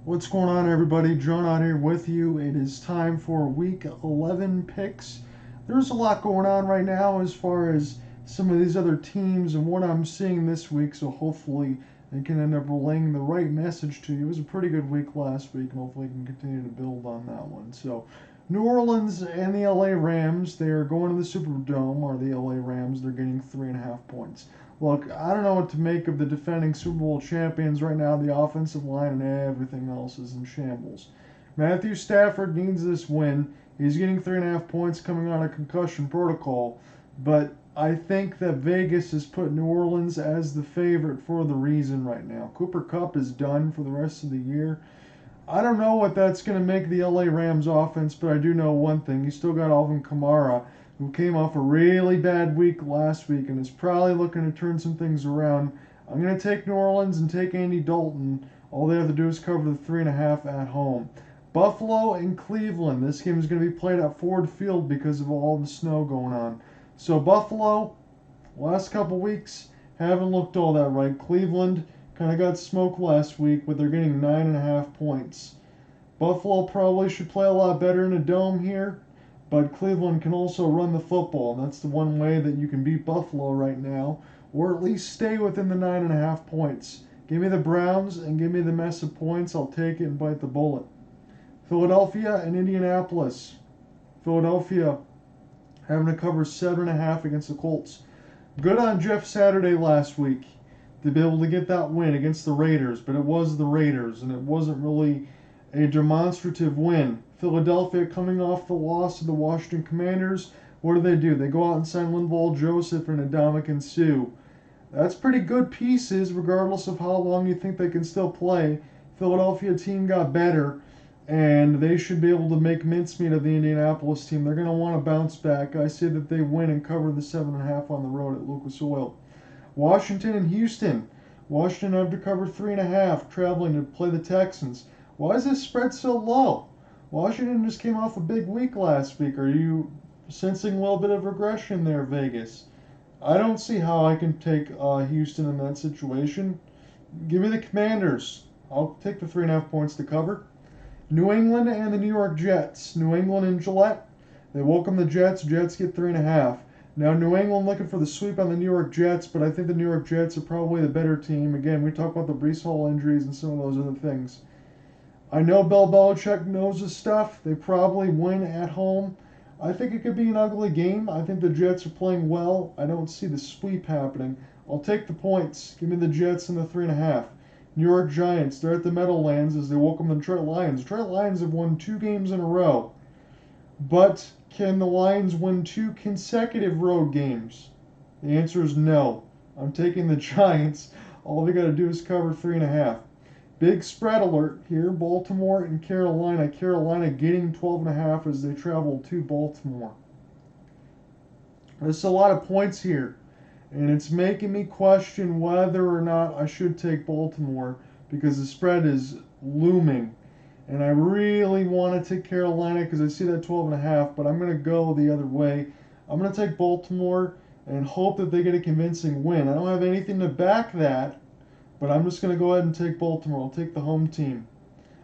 What's going on, everybody? John out here with you. It is time for Week 11 picks. There's a lot going on right now as far as some of these other teams and what I'm seeing this week, so hopefully I can end up relaying the right message to you. It was a pretty good week last week, and hopefully I can continue to build on that one. So, New Orleans and the LA Rams, they are going to the Superdome, or the LA Rams, they're getting 3.5 points. Look, I don't know what to make of the defending Super Bowl champions right now. The offensive line and everything else is in shambles. Matthew Stafford needs this win. He's getting 3.5 points coming out of concussion protocol. But I think that Vegas has put New Orleans as the favorite for the reason right now. Cooper Kupp is done for the rest of the year. I don't know what that's going to make the LA Rams offense, but I do know one thing. You still got Alvin Kamara, who came off a really bad week last week and is probably looking to turn some things around. I'm going to take New Orleans and take Andy Dalton. All they have to do is cover the 3.5 at home. Buffalo and Cleveland. This game is going to be played at Ford Field because of all the snow going on. So Buffalo, last couple weeks, haven't looked all that right. Cleveland kind of got smoked last week, but they're getting 9.5 points. Buffalo probably should play a lot better in a dome here, but Cleveland can also run the football, and that's the one way that you can beat Buffalo right now, or at least stay within the 9.5 points. Give me the Browns and give me the mess of points. I'll take it and bite the bullet. Philadelphia and Indianapolis. Philadelphia having to cover 7.5 against the Colts. Good on Jeff Saturday last week to be able to get that win against the Raiders, but it was the Raiders, and it wasn't really a demonstrative win. Philadelphia coming off the loss to the Washington Commanders. What do? They go out and sign Linval Joseph and Ndamukong Suh. That's pretty good pieces, regardless of how long you think they can still play. Philadelphia team got better, and they should be able to make mincemeat of the Indianapolis team. They're going to want to bounce back. I say that they win and cover the 7.5 on the road at Lucas Oil. Washington and Houston. Washington have to cover 3.5, traveling to play the Texans. Why is this spread so low? Washington just came off a big week last week. Are you sensing a little bit of regression there, Vegas? I don't see how I can take Houston in that situation. Give me the Commanders. I'll take the 3.5 points to cover. New England and the New York Jets. New England and Gillette. They welcome the Jets. Jets get 3.5. Now, New England looking for the sweep on the New York Jets, but I think the New York Jets are probably the better team. Again, we talk about the Breece Hall injuries and some of those other things. I know Bill Belichick knows his stuff. They probably win at home. I think it could be an ugly game. I think the Jets are playing well. I don't see the sweep happening. I'll take the points. Give me the Jets and the 3.5. New York Giants, they're at the Meadowlands as they welcome the Detroit Lions. Detroit Lions have won 2 games in a row. But can the Lions win 2 consecutive road games? The answer is no. I'm taking the Giants. All they got to do is cover 3.5. Big spread alert here. Baltimore and Carolina. Carolina getting 12.5 as they travel to Baltimore. There's a lot of points here, and it's making me question whether or not I should take Baltimore because the spread is looming. And I really want to take Carolina because I see that 12.5, but I'm going to go the other way. I'm going to take Baltimore and hope that they get a convincing win. I don't have anything to back that, but I'm just going to go ahead and take Baltimore. I'll take the home team.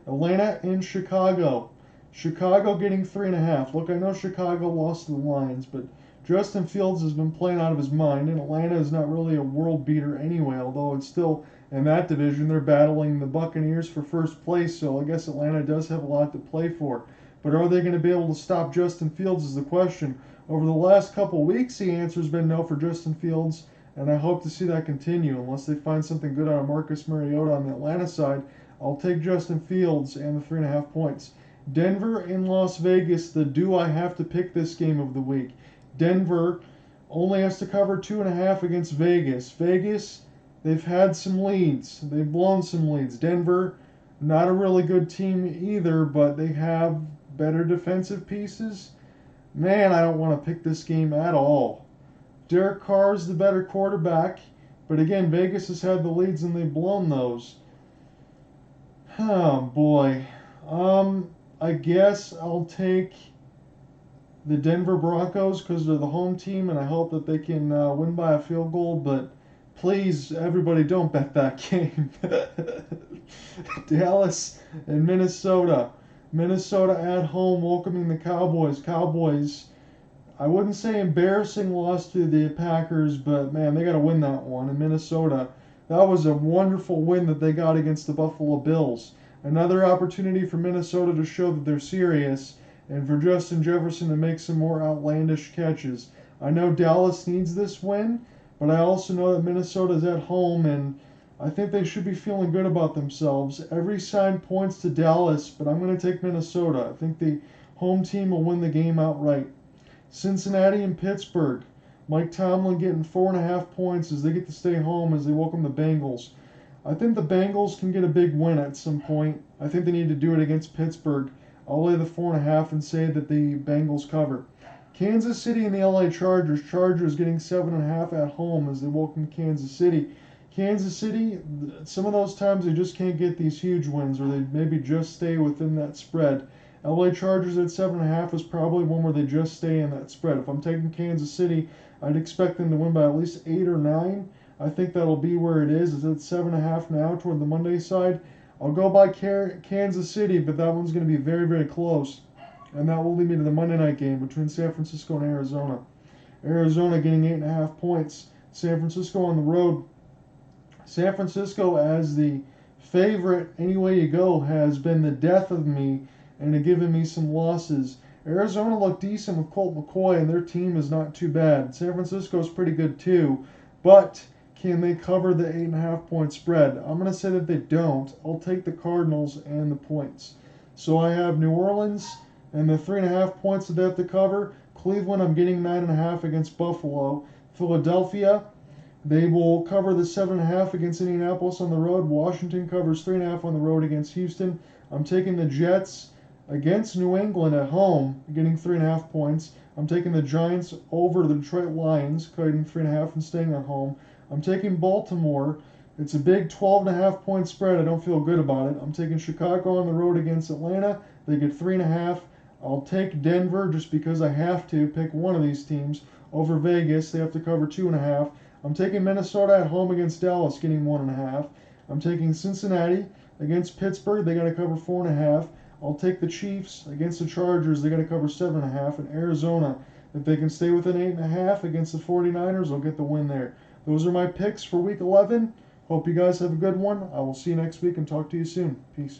Atlanta and Chicago. Chicago getting 3.5. Look, I know Chicago lost to the Lions, but Justin Fields has been playing out of his mind, and Atlanta is not really a world beater anyway, although it's still in that division. They're battling the Buccaneers for first place, so I guess Atlanta does have a lot to play for. But are they going to be able to stop Justin Fields is the question. Over the last couple weeks, the answer has been no for Justin Fields, and I hope to see that continue unless they find something good out of Marcus Mariota on the Atlanta side. I'll take Justin Fields and the 3.5 points. Denver in Las Vegas, the do I have to pick this game of the week. Denver only has to cover 2.5 against Vegas. Vegas, they've had some leads. They've blown some leads. Denver, not a really good team either, but they have better defensive pieces. Man, I don't want to pick this game at all. Derek Carr is the better quarterback, but again, Vegas has had the leads and they've blown those. Oh boy. I guess I'll take the Denver Broncos because they're the home team, and I hope that they can win by a field goal. But Please, everybody, don't bet that game. Dallas and Minnesota. Minnesota at home welcoming the Cowboys. Cowboys, I wouldn't say embarrassing loss to the Packers, but man, they got to win that one. In Minnesota, that was a wonderful win that they got against the Buffalo Bills. Another opportunity for Minnesota to show that they're serious and for Justin Jefferson to make some more outlandish catches. I know Dallas needs this win, but I also know that Minnesota is at home, and I think they should be feeling good about themselves. Every sign points to Dallas, but I'm going to take Minnesota. I think the home team will win the game outright. Cincinnati and Pittsburgh. Mike Tomlin getting 4.5 points as they get to stay home as they welcome the Bengals. I think the Bengals can get a big win at some point. I think they need to do it against Pittsburgh. I'll lay the 4.5 and say that the Bengals cover. Kansas City and the LA Chargers. Chargers getting 7.5 at home as they welcome Kansas City. Kansas City, some of those times they just can't get these huge wins, or they maybe just stay within that spread. LA Chargers at 7.5 is probably one where they just stay in that spread. If I'm taking Kansas City, I'd expect them to win by at least 8 or 9. I think that'll be where it is. It's at 7.5 now toward the Monday side. I'll go by Kansas City, but that one's going to be very, very close. And that will lead me to the Monday night game between San Francisco and Arizona. Arizona getting 8.5 points. San Francisco on the road. San Francisco, as the favorite, any way you go, has been the death of me and have given me some losses. Arizona looked decent with Colt McCoy, and their team is not too bad. San Francisco is pretty good too, but can they cover the 8.5 point spread? I'm going to say that they don't. I'll take the Cardinals and the points. So I have New Orleans and the 3.5 points that they have to cover. Cleveland, I'm getting 9.5 against Buffalo. Philadelphia, they will cover the 7.5 against Indianapolis on the road. Washington covers 3.5 on the road against Houston. I'm taking the Jets against New England at home, getting 3.5 points. I'm taking the Giants over the Detroit Lions, getting 3.5 and staying at home. I'm taking Baltimore. It's a big 12.5 point spread. I don't feel good about it. I'm taking Chicago on the road against Atlanta. They get 3.5. I'll take Denver just because I have to pick one of these teams over Vegas. They have to cover 2.5. I'm taking Minnesota at home against Dallas, getting 1.5. I'm taking Cincinnati against Pittsburgh. They got to cover 4.5. I'll take the Chiefs against the Chargers. They got to cover 7.5. And Arizona, if they can stay within 8.5 against the 49ers, they'll get the win there. Those are my picks for Week 11. Hope you guys have a good one. I will see you next week and talk to you soon. Peace.